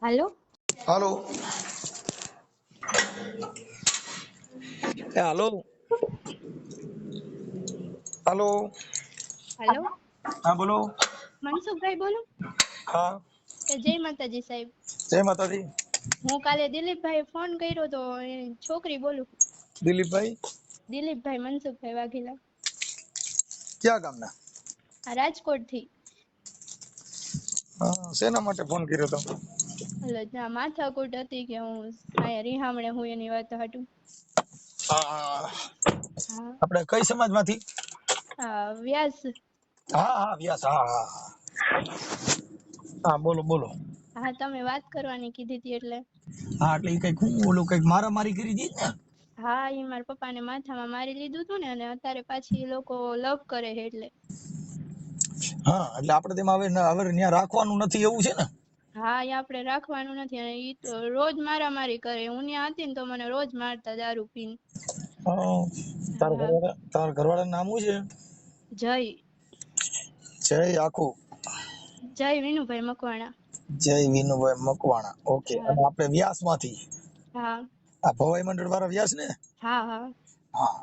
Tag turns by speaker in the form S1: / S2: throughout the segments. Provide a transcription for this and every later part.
S1: હાલો.
S2: હાલો હાલો હાલો
S1: હાલો,
S2: હા બોલો.
S1: મનસુખભાઈ બોલો.
S2: હા
S1: જય માતાજી સાહેબ.
S2: જય માતાજી.
S1: હું કાલે દિલીપભાઈ ફોન કર્યો તો છોકરી બોલું.
S2: દિલીપભાઈ
S1: દિલીપભાઈ મનસુખભાઈ વાઘેલા.
S2: ક્યાં ગામના?
S1: રાજકોટ થી.
S2: શેના માટે ફોન કર્યો તો?
S1: એટલે ત્યાં માથાકૂટ હતી કે હું અહીંયા રીહામણે હું એની વાત હતું.
S2: આપણે કઈ સમાજમાંથી?
S1: હા વ્યાસ.
S2: હા હા વ્યાસ. હા હા હા બોલો બોલો.
S1: હા તમે વાત કરવાની કીધી હતી એટલે.
S2: હા એટલે એ કઈક હું ઓલું કઈક મારામારી કરી હતી ને?
S1: હા એ મારા પપ્પાને માથામાં મારી લીધું હતું ને, અને અત્યારે પાછી એ લોકો લવ કરે છે એટલે.
S2: હા એટલે આપણે તેમાં હવે ત્યાં રાખવાનું નથી એવું છે ને?
S1: હા એ આપણે રાખવાનું નથી, અને ઈ તો રોજ મારામારી કરે. હું ત્યાં હતી ને તો મને રોજ મારતા દારૂ પીને. હા
S2: તારા ઘરવાળાનું નામ શું છે?
S1: જય.
S2: જય આખું?
S1: જય વિનુભાઈ મકવાણા.
S2: જય વિનુભાઈ મકવાણા. ઓકે.
S1: હા
S2: અને આપણે વ્યાસ માંથી?
S1: હા
S2: આ ભવાઈ મંડળ વાળા વ્યાસ ને?
S1: હા હા.
S2: હા.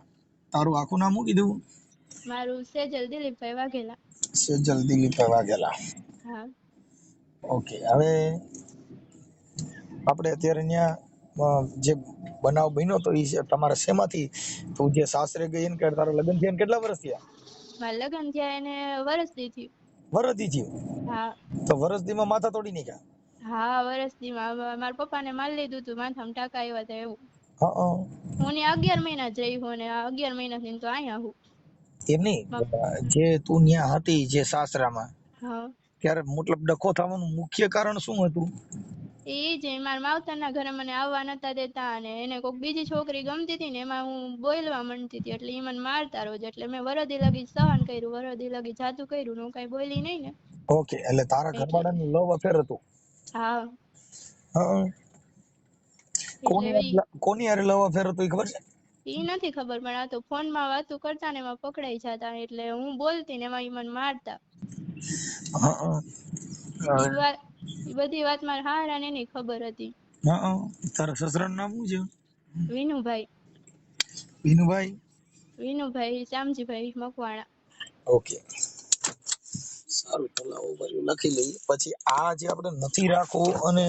S2: તારું આખું નામ શું કીધું?
S1: મારું સેજલ દિલીપભાઈ વાઘેલા.
S2: સેજલ દિલીપભાઈ વાઘેલા.
S1: હા.
S2: ઓકે. હવે આપણે અત્યારે ત્યાં જે બનાવ બન્યો તો એ તમારા શેમાંથી તું જે સાસરે ગઈ ને કે તારા લગ્ન થયા કેટલા વર્ષ થયા?
S1: મારા લગ્ન થયા એને વરસદી થયું.
S2: વરદી થયું?
S1: હા
S2: તો વરસદીમાં માથા તોડી નાખ્યા?
S1: હા વરસદી માં મારા પપ્પાને મારી લીધું તું, માથામાં ટાંકા આવ્યા હતા એવું.
S2: હા
S1: હું ને 11 મહિના જ રહી હું, ને 11 મહિના થી તો અહીંયા હું.
S2: એમ નહીં, જે તું ત્યાં હતી જે સાસરામાં
S1: હા
S2: ત્યારે મતલબ ડખો થવાનું મુખ્ય કારણ શું હતું?
S1: એ જ મારા માવતરના ઘરે મને આવવા નતા દેતા, અને એને કોઈક બીજી છોકરી ગમતી હતી ને એમાં હું બોલવા માંડતી હતી એટલે એ મને મારતા રોજ. એટલે મેં વરદી લગી સહન કર્યું, વરદી લગી જાતું કર્યું ને હું કઈ બોલી નહીં ને.
S2: ઓકે. એટલે તારા
S1: એટલે
S2: ઘરવાળાનું લવ અફેર હતું?
S1: હા.
S2: હા.
S1: એટલે
S2: કોની હારે લવ અફેર હતું એ ખબર છે?
S1: ઈ નથી ખબર, પણ આ તો ફોનમાં વાતો કરતા ને એમાં પકડાઈ જતા, એટલે હું બોલતી ને એમાં ઈ મને મારતા. ઈ વાત ઈ બધી વાત મારા હાહરાને એની ખબર હતી.
S2: તારા સસરાનું નામ શું છે?
S1: વિનુભાઈ.
S2: વિનુભાઈ?
S1: વિનુભાઈ શ્યામજીભાઈ મકવાણા.
S2: ઓકે. સારું ચલાવો ભાઈ, લખી લઈએ. પછી આ જે આપણે નથી રાખવું અને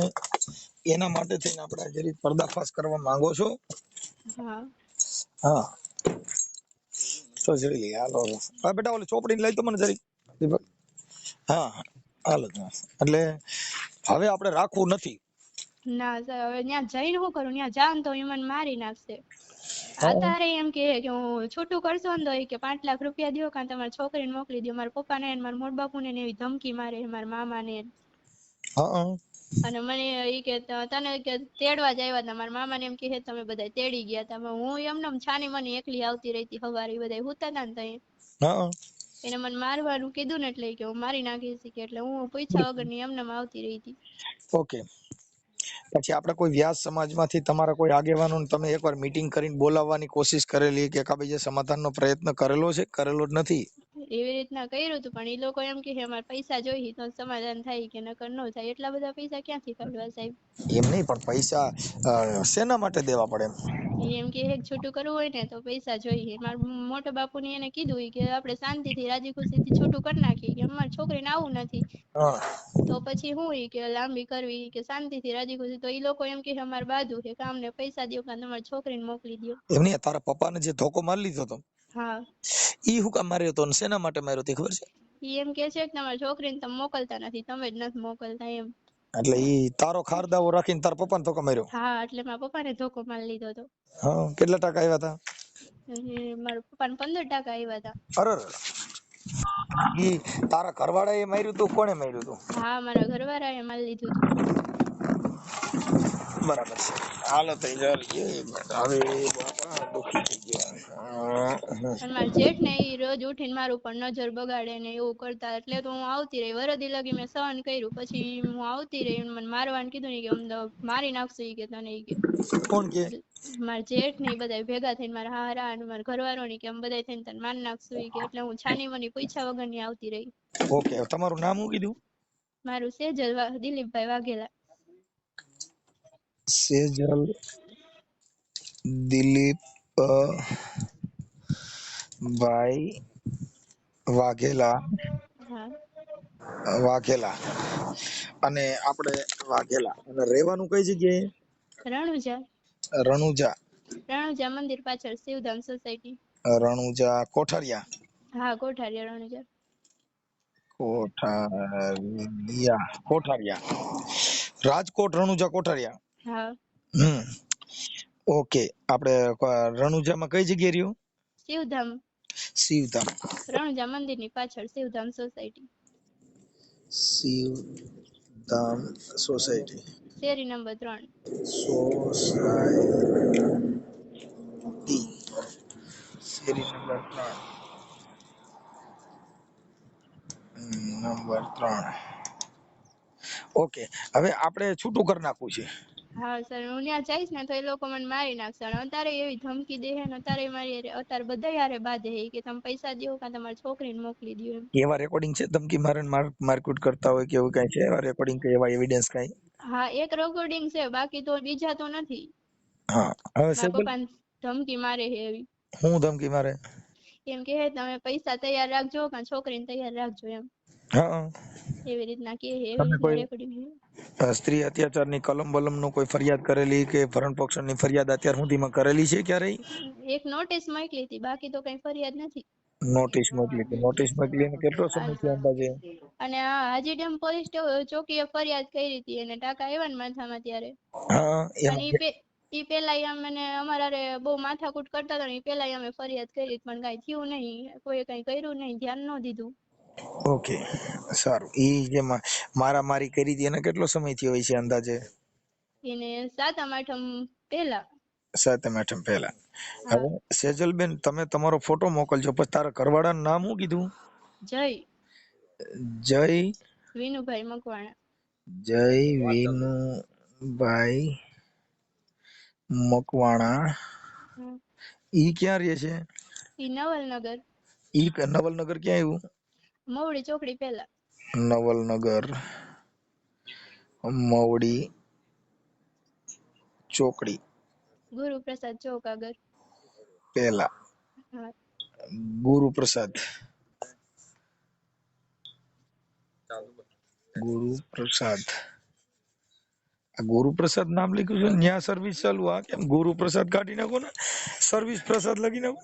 S2: એના માટે થઈને આપણે જરીક પર્દાફાશ કરવા માંગો છો?
S1: હા.
S2: હા તો જોઈ લઈએ. હાલો હવે બેટા ઓલી ચોપડી લઈ તો મને જરીક. હા હાલો. એટલે હવે આપણે રાખવું નથી?
S1: ના સર, હવે ત્યાં જઈને શું કરું? ત્યાં જાવ ને તો ઈ મને મારી નાખશે. આ
S2: હા
S1: તારે એમ કે હું છૂટું કરશો ને તો કે 5 લાખ રૂપિયા દો, કાં તમારા છોકરીને મોકલી દો. મારા પપ્પાને મારા મોટા બાપુને એવી ધમકી મારે, મારા મામાને.
S2: હા
S1: અને મને ઈ કે તને કે તેડવા જ આવ્યા હતા. મારા મામાને એમ કે તમે બધા તેડી ગયા હતા. હું એમને છાની મને એકલી આવતી રહી સવારે, બધા હુતા હતા ને તઈ.
S2: હા.
S1: એને મને મારવાનું કીધું ને એટલે કે હું મારી નાખીશ કે, એટલે હું પૂછ્યા વગરની એમને આવતી રહી હતી.
S2: ઓકે. પછી આપણે કોઈ વ્યાસ સમાજમાંથી તમારા કોઈ આગેવાનો તમે એકવાર મીટિંગ કરીને બોલાવવાની કોશિશ કરેલી કે બીજા સમાધાનનો પ્રયત્ન કરેલો છે? કરેલો જ નથી?
S1: એવી રીતના કર્યું હતું, પણ એ લોકો એમ કે અમારે પૈસા જોઈએ તો સમાધાન થાય, કે નકર ન થાય. એટલા બધા પૈસા ક્યાંથી કાઢવા સાહેબ?
S2: એમ નહીં, પણ પૈસા શેના માટે દેવા પડે એમ?
S1: એમ કે હેક છૂટું કરવું હોય ને તો પૈસા જોઈએ. મારા મોટા બાપુને એને કીધું કે આપણે શાંતિથી રાજી ખુશીથી છૂટું કરી નાખીએ, કે અમારી છોકરીને આવું નથી
S2: હા
S1: તો પછી હું કે લાંબી કરવી, કે શાંતિથી રાજી ખુશી. તો એ લોકો એમ કે અમારે બાજુ કે કામને પૈસા દો, કાં તમારી છોકરીને મોકલી દો.
S2: એમ નહીં, તારા પપ્પાને જે ધોકો મારી લીધો હતો
S1: હા.
S2: ઈ હું કામ માર્યો હતો અને શેના માટે માર્યો તે ખબર છે?
S1: ઈ એમ કે છે કે તમારી છોકરીને તમે મોકલતા નથી, તમે જ નથી મોકલતા એમ.
S2: એટલે ઈ તારો ખારદાવો રાખીને તારા પપ્પાને ધોકો માર્યો?
S1: હા, એટલે મારા પપ્પાને ધોકો મારી લીધો હતો.
S2: હા. કેટલા ટકા આવ્યા હતા?
S1: મારા પપ્પાને 15% આવ્યા હતા.
S2: અરે ઈ તારા ઘરવાળાએ માર્યું તું? કોણે માર્યું તું?
S1: હા, મારા ઘરવાળાએ મારી લીધું હતું.
S2: બરાબર છે. હાલો તો હવે દુખી થઈ ગયા.
S1: અને મારા જેઠ ને ઈ રોજ ઉઠીને મારું ઉપર નજર બગાડે ને એવું કરતા, એટલે તો હું આવતી રહી. વરદી લગી મેં સહન કર્યું. પછી હું આવતી રહી, મને મારવાનું કીધું ને કે મારી નાખશે ઈ કે તને ઈ કે.
S2: કોણ કે?
S1: મારા જેઠ ને બધા ભેગા થઈને, મારા હાહરા અને મારા ઘરવાળો ની કે અમે બધા થઈને તને મારી નાખશું ઈ કે. એટલે હું છાની મની પૂછ્યા વગર ની આવતી રહી.
S2: ઓકે. તમારું નામ શું કીધું?
S1: મારું સેજલ દિલીપભાઈ વાઘેલા.
S2: સેજલ દિલીપ ભાઈ વાઘેલા
S1: હા
S2: વાઘેલા અને આપણે વાઘેલા અને રહેવાનું કઈ જગ્યાએ?
S1: રણુજા
S2: રણુજા.
S1: રણુજા મંદિર પાછળ શિવધામ સોસાયટી.
S2: રણુજા કોઠારિયા.
S1: હા કોઠારિયા રણુજા.
S2: કોઠારિયા રાજકોટ રણુજા કોઠારિયા.
S1: હા
S2: ઓકે. આપણે રણુજામાં કઈ જગ્યાએ રહ્યું?
S1: શિવધામ.
S2: શિવધામ.
S1: રણુજા મંદિરની પાછળ શિવધામ સોસાયટી.
S2: શિવધામ સોસાયટી.
S1: શેરી નંબર 3.
S2: સોસાયટી શેરી નંબર 3. ઓકે. હવે આપણે છૂટું કરી નાખવું છે.
S1: હા સર, હું ત્યાં જઈશ ને તો એ લોકો મને મારી નાખશે. અને અત્યારે એવી ધમકી દે છે ને અત્યારે મારી અત્યારે બધા યારે બાંધે છે કે તમે પૈસા દો કાં તમારી છોકરીને મોકલી દો એમ.
S2: એવા રેકોર્ડિંગ છે ધમકી મારકુટ કરતા હોય કે એવું કઈ છે એવા રેકોર્ડિંગ કે એવા એવિડન્સ કઈ?
S1: હા એક રેકોર્ડિંગ છે, બાકી તો બીજા તો નથી.
S2: હા. હવે
S1: મારા
S2: સેજલ
S1: પપ્પાને ધમકી મારે છે એવી.
S2: હું ધમકી મારે?
S1: એમ કે તમે પૈસા તૈયાર રાખજો કાં છોકરીને તૈયાર રાખજો એમ.
S2: હા.
S1: એવી રીતના કે એવી
S2: તમે
S1: રીતના
S2: કોઈ
S1: રેકોર્ડિંગ છે.
S2: સ્ત્રી અત્યાચારની કલમ બલમનો કોઈ ફરિયાદ કરેલી કે ભરણ પોષણની ફરિયાદ અત્યાર સુધીમાં કરેલી છે ક્યારેય?
S1: એક નોટિસ મોકલી હતી, બાકી તો કઈ ફરિયાદ નથી.
S2: નોટિસ મોકલીને કેટલો સમય થયો અંદાજે?
S1: અને હાજી ડેમ પોલીસ ચોકીએ ફરિયાદ કરી હતી અને ટાકા આવ્યા ને માથામાં ત્યારે.
S2: હા.
S1: અને ઈ પેલા અમને અમારા બહુ માથાકૂટ કરતા હતા ને ઈ પેલા અમે ફરિયાદ કરી પણ કઈ થયું નહીં, કોઈ કઈ કર્યું નહીં, ધ્યાન ન દીધું.
S2: ઓકે સારું. ઈ જે મારામારી કરી હતી એને કેટલો સમય થયો હોય છે અંદાજે?
S1: એને 7મ 8મ પહેલા.
S2: 7મ 8મ પહેલા.
S1: હા.
S2: હવે સેજલબેન તમે તમારો ફોટો મોકલજો, પછી તારા ઘરવાળાનું નામ શું કીધું?
S1: જય
S2: જય
S1: વિનુભાઈ મકવાણા.
S2: જય વિનુભાઈ મકવાણા. ઈ ક્યાં રહે છે?
S1: ઈ નવલનગર.
S2: ઈ નવલનગર ક્યાં આવ્યું?
S1: મવડી ચોકડી પહેલા.
S2: નવલનગર મવડી ચોકડી
S1: ગુરુપ્રસાદ ચોક આગળ
S2: પહેલા.
S1: હા.
S2: ગુરુપ્રસાદ ગુરુપ્રસાદ આ ગુરુપ્રસાદ નામ લખ્યું છે ન્યા સર્વિસ ચાલુ. આ કેમ ગુરુપ્રસાદ કાઢી નાખો ને, સર્વિસ પ્રસાદ લખી નાખો.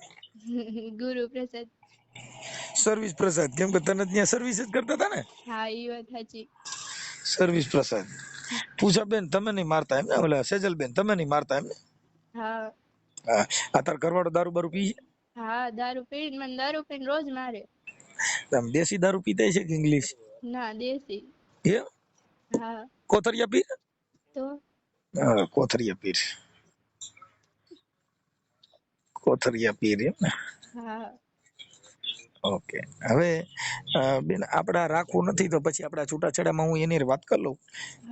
S1: ગુરુપ્રસાદ.
S2: સર્વિસ પ્રસાદ કેમ કે તને ત્યાં સર્વિસ જ કરતા હતા ને.
S1: હા ઈ વાત સાચી.
S2: સર્વિસ પ્રસાદ. પૂછાબેન તમે નહીં મારતા એમ ને? ઓલા સેજલબેન તમે નહીં મારતા એમ ને?
S1: હા.
S2: હા. આ તાર ઘરવાળો દારૂ બારૂ પી?
S1: હા દારૂ પીને મને દારૂ પીને રોજ મારે.
S2: આમ દેશી દારૂ પીતા છે કે ઇંગ્લિશ?
S1: ના દેશી.
S2: એમ?
S1: હા.
S2: કોથરિયા પીર?
S1: તો
S2: કોથરિયા પીર. કોથરિયા પીર એમ ને?
S1: હા.
S2: ઓકે. હવે બેન આપડા રાખવું નથી તો પછી આપડા છૂટાછેડામાં હું એની વાત કરી લઉં.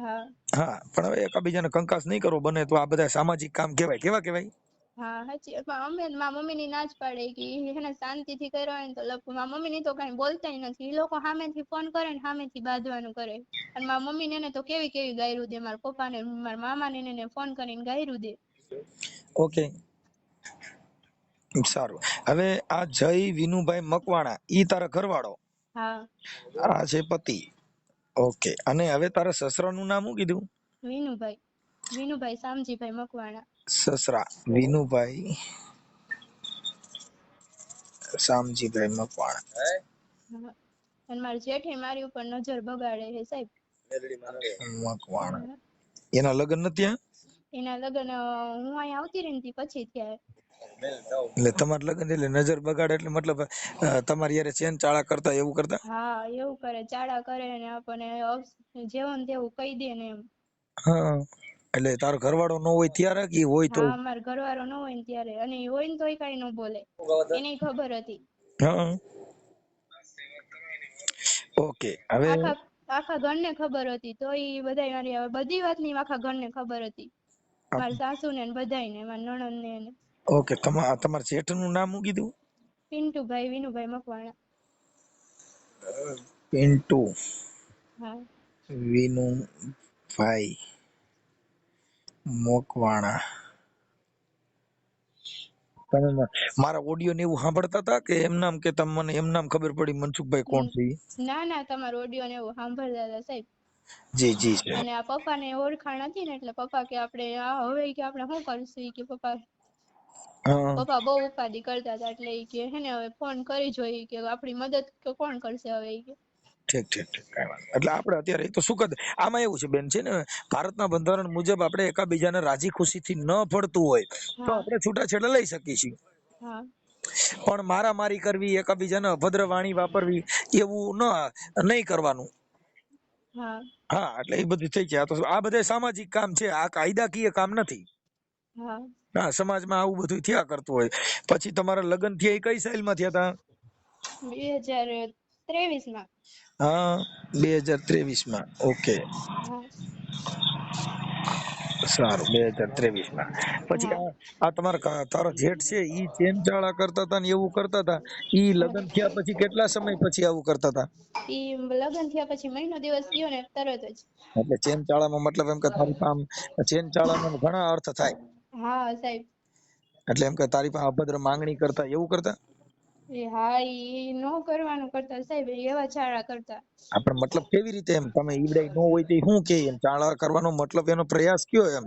S1: હા.
S2: હા પણ હવે એકાબીજાને કંકાસ નહીં કરવો બને તો આ બધા સામાજિક કામ કહેવાય. કેવા કહેવાય?
S1: હા સાચી. અમે મારા મમ્મી ની ના જ પાડે કે એને શાંતિથી કર્યો હોય ને તો લખું. મારા મમ્મી ની તો કઈ બોલતાય નથી. એ લોકો સામેથી ફોન કરે ને સામેથી બાંધવાનું કરે. અને મારા મમ્મી ને તો કેવી કેવી ગાયરું દે, મારા પપ્પા ને મારા મામા ને એને ફોન કરીને ગાયરું દે.
S2: ઓકે સારું. હવે આ જય વિનુભાઈ મકવાણા ઈ તારા ઘરવાળો?
S1: હા.
S2: આ છે પતિ. ઓકે. અને હવે તારા સસરાનું નામ શું કીધું?
S1: વિનુભાઈ. વિનુભાઈ શામજીભાઈ મકવાણા.
S2: સસરા વિનુભાઈ શામજીભાઈ મકવાણા.
S1: હા. અને મારા જેઠે મારી ઉપર નજર બગાડે છે સાહેબ.
S2: મકવાણા. એના લગ્ન નથી થયા?
S1: એના લગ્ન હું અહીંયા આવતી રહી ને પછી થયા.
S2: એટલે તમારા લગ્ન એટલે નજર બગાડે એટલે મતલબ તમારી યારે ચેન ચાળા કરતા એવું કરતા?
S1: હા એવું કરે, ચાડા કરે ને આપણને જેવું ને તેવું કહી દે ને એમ.
S2: હા. એટલે તારો ઘરવાળો ન હોય ત્યારે કે હોય તો?
S1: હા મારો ઘરવાળો ન હોય ને ત્યારે. અને એ હોય ને તોય કઈ ન બોલે. એને ખબર હતી.
S2: હા. ઓકે. હવે
S1: આખા ઘરને ખબર હતી. તો એ બધા મારી બધી વાતની આખા ઘરને ખબર હતી. મારા સાસુ ને બધાયને, મારા નણંદ ને એને.
S2: ઓકે. તમારા જેઠનું નામ શું કીધું?
S1: પિન્ટુભાઈ વિનુભાઈ મકવાણા.
S2: પિન્ટુ
S1: હા.
S2: વિનુભાઈ મોકવાણા. તમે મારા ઓડિયો ને એવું સાંભળતા હતા કે એમ નામ કે તમને એમ નામ ખબર પડી મનસુખભાઈ કોણ છે ઈ?
S1: ના ના, તમારો ઓડિયો ને એવું સાંભળતા હતા સાહેબ.
S2: જી જી છે.
S1: અને આ પપ્પા ને ઓળખાણ હતી ને એટલે પપ્પા કે આપણે આ હવે કે આપણે શું કરશું ઈ કે પપ્પા
S2: હા
S1: પપ્પા બહુ ઉપાધિ કરતા હતા એટલે ઈ કે હે ને હવે ફોન કરી જોઈએ કે આપણી મદદ કે કોણ કરશે હવે ઈ કે.
S2: ઠીક ઠીક ઠીક, કાંઈ વાંધો નહીં. એટલે આપણે અત્યારે એ તો શું કરે આમાં એવું છે બેન છે ને ભારતના બંધારણ મુજબ આપણે એકાબીજાને રાજી ખુશીથી ન ફળતું હોય તો
S1: હા
S2: આપણે છૂટાછેડા લઈ શકીએ છીએ,
S1: હા
S2: પણ મારામારી કરવી, એકાબીજાને અભદ્ર વાણી વાપરવી એવું નહીં કરવાનું.
S1: હા
S2: હા એટલે એ બધું થઈ જાય. આ બધા સામાજિક કામ છે, આ કાયદાકીય કામ નથી.
S1: હા.
S2: હા સમાજમાં આવું બધું થયા કરતું હોય. પછી તમારા લગ્ન થયા એ કઈ સાલમાં થયા હતા?
S1: 2023 માં.
S2: હા 2023 માં. ઓકે
S1: હા
S2: સારું 2023 માં. પછી
S1: હા
S2: આ તમારા તારો જેઠ છે ઈ ચેન ચાળા કરતા હતા ને એવું કરતા હતા, ઈ લગ્ન થયા પછી કેટલા સમય પછી આવું કરતા હતા?
S1: ઈ લગ્ન થયા પછી મહિનો દિવસ થયો ને તરત જ.
S2: એટલે ચેન ચાળામાં મતલબ એમ કે તારી પાસે ચેન ચાળામાં ઘણા અર્થ થાય.
S1: હા સાહેબ.
S2: એટલે એમ કે તારી પાસે અભદ્ર માંગણી કરતા એવું કરતા?
S1: હા ઈ નો કરવાનું કરતા સાહેબ, એવા ચાળા કરતા.
S2: આપણે મતલબ કેવી રીતે એમ તમે ઈવડાઈ ન હોય તો શું કે એમ ચાળા કરવાનો મતલબ એનો પ્રયાસ કયો એમ?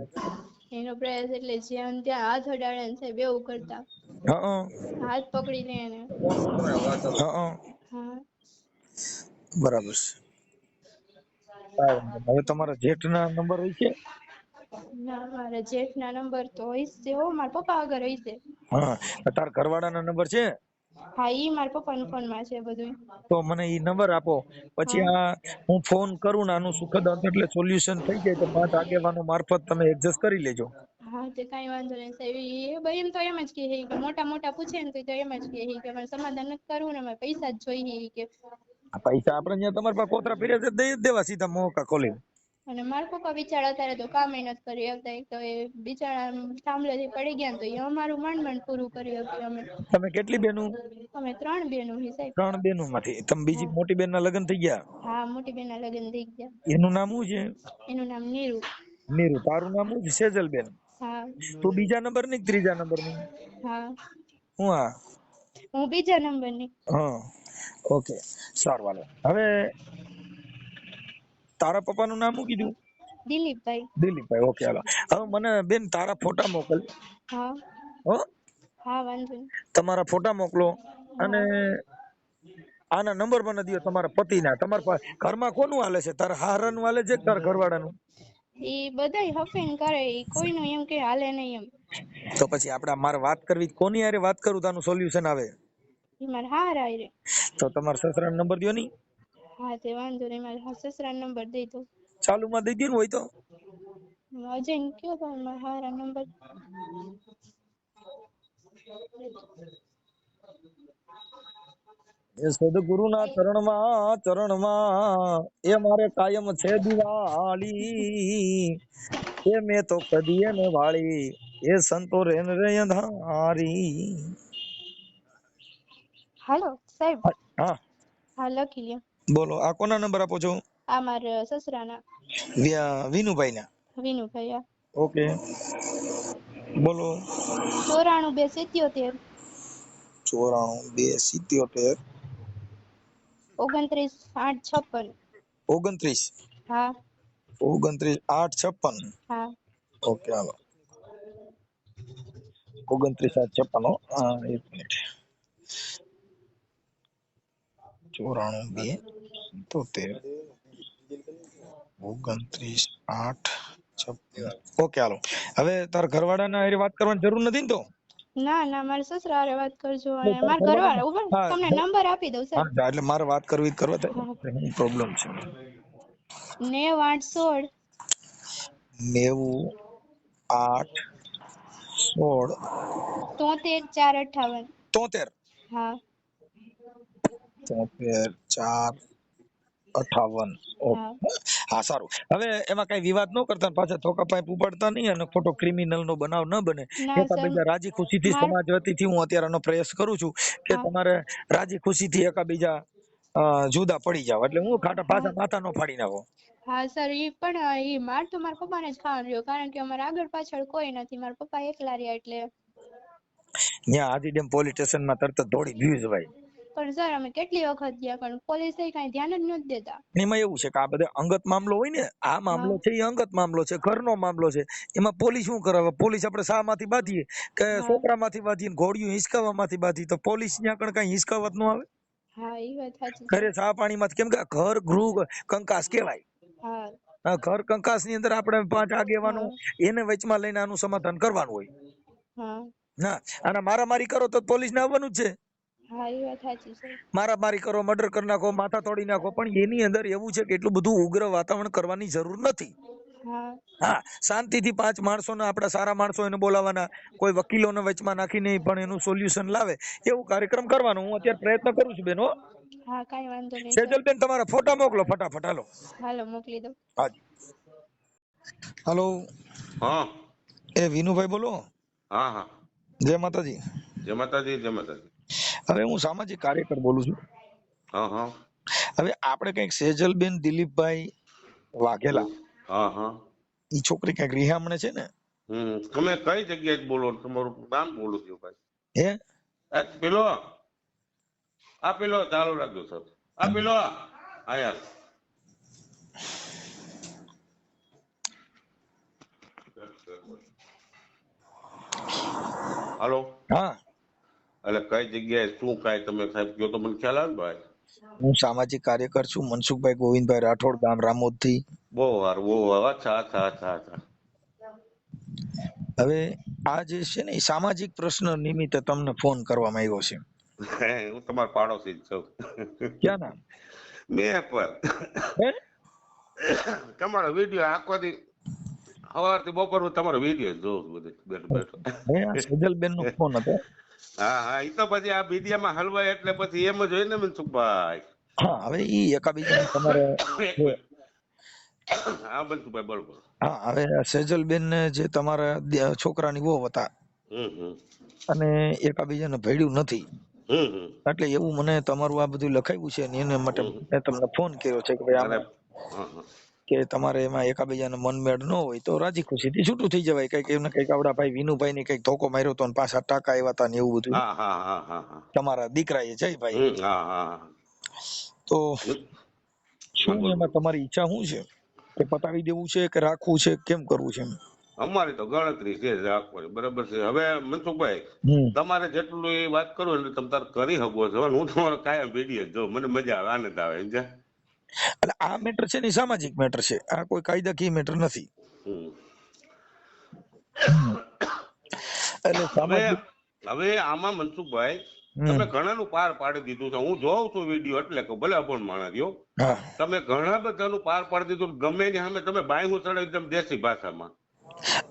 S1: એનો પ્રયાસ એટલે જ્યાં ત્યાં હાથ અડાડે ને સાહેબ એવું કરતા.
S2: હા
S1: હાથ પકડી લે ને.
S2: હા
S1: હા.
S2: બરાબર છે. હવે તમારા જેઠ ના નંબર હોય છે?
S1: ના મારા જેઠ ના નંબર તો હોય છે હો, મારા પપ્પા આગળ હોય છે.
S2: હા તારા ઘરવાળા ના નંબર છે?
S1: હા ઈ મારા પપ્પા ના ફોન માં છે બધું.
S2: તો મને ઈ નંબર આપો, પછી
S1: હા
S2: આ હું ફોન કરું ને આનું સુખદ અંત એટલે સોલ્યુશન થઈ જાય તો 5 આગેવાનો મારફત તમે એડજસ્ટ કરી લેજો.
S1: હા તે કઈ વાંધો નહીં સાહેબ. એમ તો એમ જ કે મોટા મોટા પૂછે ને તો એમ જ કે અમારે સમાધાન નથી કરવું ને અમારે પૈસા જ જોઈએ કે.
S2: આ પૈસા આપણે ત્યાં તમારા પાસે કોતરા પીરે છે દઈ જ દેવા સીધા મોકા ખોલી.
S1: અને મારા પપ્પા બિચારા અત્યારે તો કામ નથી કરી શકતા, એક તો એ બિચારા થાંભલેથી પડી ગયા તો એ અમારું માંડ માંડ પૂરું કરી શકીએ અમે.
S2: તમે કેટલી બેનું?
S1: અમે 3 બહેનો હી સાહેબ.
S2: 3 બેનું માંથી તમે બીજી
S1: હા
S2: મોટી બેન ના લગ્ન થઈ ગયા?
S1: હા મોટી બેન ના લગ્ન થઈ ગયા.
S2: એનું નામ શું છે?
S1: એનું નામ નીરુ.
S2: નીરુ. તારું નામ શું છે? સેજલબેન.
S1: હા
S2: તું બીજા નંબર ની ત્રીજા નંબર ની?
S1: હા
S2: હું આ
S1: હું બીજા નંબર ની.
S2: હા ઓકે સારું હાલો. હવે તારા પપ્પાનું નામ શું કીધું?
S1: દિલીપભાઈ.
S2: દિલીપભાઈ. ઓકે હાલો. હવે મને બેન તારા ફોટા મોકલ.
S1: હા
S2: હો
S1: હા વાંધો નહીં.
S2: તમારા ફોટા મોકલો અને
S1: હા
S2: આના નંબર મને દયો તમારા પતિના. તમારા ઘરમાં કોનું હાલે છે? તારા હાહરાનું હાલે છે કે તારા ઘરવાળાનું?
S1: એ બધાય હફીન કરે, કોઈનું એમ કે હાલે નહીં એમ.
S2: તો પછી આપણે મારે વાત કરવી, કોની હારે વાત કરું તો આનું સોલ્યુશન આવે?
S1: ઈ મારા હાહરા હારે.
S2: તો તમારા સસરાનો નંબર દયો ની.
S1: હા તે વાંધો નહીં, મારા સસરાનો નંબર દઈ દઉં.
S2: ચાલુમાં દઈ દયો ને હોય તો.
S1: અજયને કયો તો મારા હાહરા નંબર.
S2: એ સદગુરુના ચરણમાં એ મારે કાયમ છે દિવાળી, એ મેં તો કદી એને વાળી, એ સંતો રેન રે અંધારી.
S1: હાલો સાહેબ.
S2: હા
S1: હા લખી લ્યો.
S2: બોલો આ કોના નંબર આપો છો?
S1: આ મારા સસરાના.
S2: વિનુભાઈ ના.
S1: વિનુભાઈ હા.
S2: ઓકે બોલો.
S1: 94 2 77
S2: 94 2 77
S1: 29 8 56.
S2: 29
S1: હા
S2: 29 8 56.
S1: હા
S2: ઓકે હાલો. 29 8 56. એક મિનિટ. 94 2 77 29 8 56. ઓકે હાલો. હવે તારા ઘરવાળાના હારે વાત કરવાની જરૂર નથી ને તો?
S1: ના ના મારા સસરા હારે વાત કરજો
S2: એટલે
S1: અને
S2: તારા
S1: મારા
S2: ઘરવાળાને
S1: ઘરવાળા ઉપર
S2: હા
S1: તમને નંબર આપી દઉં સાહેબ.
S2: હા એટલે મારે વાત કરવી કરવા થાય
S1: હા
S2: શું પ્રોબ્લેમ છે?
S1: 90
S2: 90 8 16
S1: 73 4 58.
S2: 73
S1: હા
S2: 73 4 58.
S1: હા
S2: હા સારું. હવે એમાં કઈ વિવાદ ન કરતા, પાછા ધોકા પાઇપ ઉપાડતા નહીં અને ખોટો ક્રિમિનલ નો બનાવ ન બને.
S1: ના સર
S2: એકાબીજા રાજી ખુશીથી
S1: માર
S2: સમાજ વતીથી હું અત્યારે આનો પ્રયાસ કરું છું કે
S1: હા
S2: તમારે રાજી ખુશીથી એકાબીજા જુદા પડી જાવ એટલે હું ખાટા
S1: હા
S2: પાછા માથા નો ફાડી નાખો.
S1: હા સર, ઈ પણ ઈ માર તો મારા પપ્પાને જ ખાવાનું રહ્યું, કારણ કે અમારે આગળ પાછળ કોઈ નથી, મારા પપ્પા એકલા રહ્યા એટલે.
S2: ત્યાં આદિડેમ પોલીસ સ્ટેશનમાં તરત જ દોડી ગયું જવાય.
S1: પણ સર અમે કેટલી વખત ગયા પણ પોલીસે કઈ ધ્યાન જ નથી દેતા.
S2: એમાં એવું છે કે આ બધા અંગત મામલો હોય ને, આ મામલો
S1: હા
S2: છે એ અંગત મામલો છે, ઘરનો મામલો છે. એમાં પોલીસ શું કરે? પોલીસ આપણે શામાંથી બાંધીએ કે
S1: હા
S2: છોકરામાંથી બાંધીએ, ઘોડિયું હિંચકાવામાંથી બાંધી, તો પોલીસ ત્યાં કણ કઈ હિંચકાવત ન આવે.
S1: હા, ઈ વાત સાચી છે.
S2: ઘરે ચા પાણીમાંથી, કેમ કે આ ઘર ગૃહ કંકાસ કહેવાય.
S1: હા
S2: આ ઘર કંકાસ ની અંદર આપણે 5 આગેવાનો
S1: હા
S2: એને વચમાં લઈને આનું સમાધાન કરવાનું હોય.
S1: હા
S2: ના, અને મારામારી કરો તો પોલીસ ને આવવાનું જ છે.
S1: હા, ઈ વાત સાચી છે.
S2: મારામારી કરો, મર્ડર કરી નાખો, માથા તોડી નાખો, પણ એની અંદર એવું છે કે એટલું બધું ઉગ્ર વાતાવરણ કરવાની જરૂર નથી.
S1: હા
S2: હા, શાંતિથી 5 માણસોને, આપણા સારા માણસો એને બોલાવવાના, કોઈ વકીલોને વચમાં નાખી નહીં, પણ એનું સોલ્યુશન લાવે એવું કાર્યક્રમ કરવાનો. હું અત્યારે પ્રયત્ન કરું છું બેન.
S1: હા, કઈ વાંધો નહીં સર.
S2: સેજલબેન, તમારા ફોટા મોકલો ફટાફટ. હાલો,
S1: હાલો મોકલી દો.
S2: હાજી. હાલો,
S3: હા
S2: એ વિનુભાઈ બોલો?
S3: હા હા,
S2: જય માતાજી.
S3: જય માતાજી, જય માતાજી.
S2: હવે હું સામાજિક કાર્યકર બોલું છું.
S3: હા હા.
S2: હવે આપણે કઈક સેજલબેન દિલીપભાઈ વાઘેલા,
S3: હા હા.
S2: ઈ છોકરી કઈક રિહામણે છે ને?
S3: તમે કઈ જગ્યાએ બોલો? તમારું નામ બોલો છો ભાઈ?
S2: હે,
S3: પેલો આ પેલો ચાલુ રાખજો સર. આ પેલો આયા. હાલો.
S2: હા,
S3: એટલે કઈ જગ્યાએ શું કાંઈ તમે સાહેબ કયો તો મને ખ્યાલ આવે ને ભાઈ.
S2: હું સામાજિક કાર્યકર છું, મનસુખભાઈ ગોવિંદભાઈ રાઠોડ, ગામ રામોદ થી.
S3: બહુ સારું, બહુ સારું. અચ્છા અચ્છા અચ્છા અચ્છા.
S2: હવે આ જે છે ને, એ સામાજિક પ્રશ્ન નિમિત્તે તમને ફોન કરવામાં આવ્યો છે.
S3: હું તમારો પાડોશી જ છું.
S2: ક્યાં ના?
S3: મેં પર
S2: હે,
S3: તમારો વિડીયો આખો દી સવારથી બપોર તમારો વિડીયો જોઉં બધું બેઠો બેઠો.
S2: હે, આ સેજલબેન નો ફોન હતો.
S3: હા હા, એ તો પછી આ બીડિયામાં હલવાય એટલે પછી એમ જ હોય ને મનસુખભાઈ.
S2: હા, હવે ઈ એકાબીજાને તમારે
S3: એક
S2: જે,
S3: મિનિટ. હા મનસુખભાઈ બોલો બોલો.
S2: હા, હવે આ સેજલબેન ને જે તમારા છોકરાની વહુ હતા,
S3: હમ
S2: અને એકાબીજાને ભેળ્યું નથી,
S3: હમ.
S2: એટલે એવું મને તમારું આ બધું લખાયું છે ને એને માટે
S3: હમ.
S2: મેં તમને ફોન કર્યો છે કે ભાઈ
S3: અરે
S2: આમાં
S3: હા હા.
S2: કે તમારે એમાં એકાબીજાને મનમેળ ન હોય તો રાજી ખુશીથી છૂટું થઈ જવાય. કઈક એમને કઈક આપડા ભાઈ વિનુભાઈ ની કઈક ધોકો માર્યો તો ને પાછા ટાકા આવ્યા હતા ને એવું બધું
S3: હા હા હા હા હા.
S2: તમારા દીકરાએ જયભાઈ.
S3: હા હા.
S2: તો
S3: હા
S2: શું
S3: બોલો
S2: એમાં
S3: બોલો.
S2: તમારી ઈચ્છા શું છે, કે પતાવી દેવું છે કે રાખવું છે, કેમ કરવું છે?
S3: અમારી તો ગણતરી છે જ રાખવાની, બરાબર છે. હવે મનસુખભાઈ,
S2: હમ,
S3: તમારે જેટલું એ વાત કરો એટલે તમે તાર કરી શકો છો. હું તમારો કાયમ વિડીયો જો, મને મજા આવે, આનંદ આવે સમજ્યા.
S2: એટલે આ મેટર છે ને, સામાજિક મેટર છે, આ કોઈ કાયદાકીય મેટર નથી.
S3: હમ.
S2: હમ. એટલે
S3: હવે
S2: સામાજિક,
S3: હવે આમાં મનસુખભાઈ,
S2: હમ,
S3: તમે ઘણાનું પાર પાડી દીધું છે. હું જોઉં છું વિડીયો, એટલે કે ભલે અભણ માણસ રહ્યો,
S2: હા.
S3: તમે ઘણા બધાનું પાર પાડી દીધું. ગમે એની સામે તમે બાયણું ચડાવી એકદમ દેશી ભાષામાં.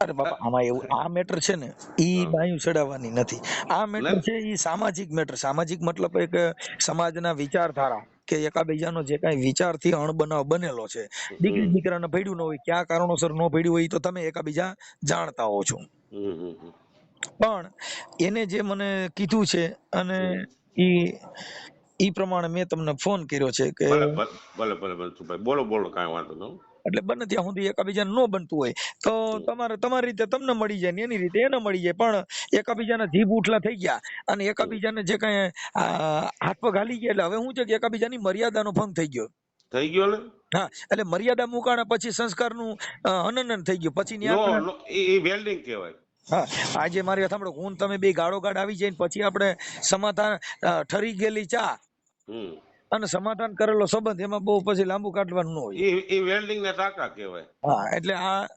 S2: અરે બાપા, આમાં એવું આ મેટર છે ને, ઈ
S3: હા.
S2: બાયું ચડાવવાની નથી. આ મેટર
S3: નહીં.
S2: છે ઈ સામાજિક મેટર. સામાજિક મતલબ એક સમાજના વિચારધારા, કે એકાબીજાનો જે કાંઈ વિચારથી અણબનાવ બનેલો છે, દીકરી
S3: હમ
S2: દીકરાને ભેડ્યું ન હોય, કયા કારણોસર ન ભેડ્યું હોય, ઈ તો તમે એકાબીજા જાણતા હો છો.
S3: હમ.
S2: પણ એને જે મને કીધું છે, અને
S3: હમ.
S2: ઈ ઈ પ્રમાણે મેં તમને ફોન કર્યો છે કે
S3: ભલે ભલે ભલે ભલે મનસુખભાઈ, બોલો બોલો, કાંઈ વાંધો નહીં.
S2: એટલે બને ત્યાં સુધી એકાબીજાને ન બનતું હોય તો
S3: હમ.
S2: તમારે તમારી રીતે તમને મળી જાય ને એની રીતે એને મળી જાય. પણ એકાબીજાના જીભ ઉઠલા થઈ ગયા, અને
S3: હમ.
S2: એકાબીજાને જે કઈ હાથ પગ હાલી ગયા, એટલે હવે શું છે કે એકાબીજાની મર્યાદાનો ભંગ થઈ ગયો.
S3: થઈ ગયો ને.
S2: હા, એટલે મર્યાદા મુકાણા પછી સંસ્કારનું હનન થઈ ગયું. પછી
S3: નો
S2: ત્યાં
S3: નો, એ વેલ્ડિંગ કહેવાય.
S2: હા, આજે મારી સાંભળો, હું તમે બે ગાળો ગાળ આવી જાય ને પછી આપણે સમાધાન, ઠરી ગયેલી ચા
S3: હમ.
S2: અને સમાધાન કરેલો સંબંધ, એમાં બહુ પછી લાંબુ કાઢવાનું ન હોય.
S3: એ વેલ્ડિંગ ના ટાંકા કહેવાય.
S2: હા, એટલે આ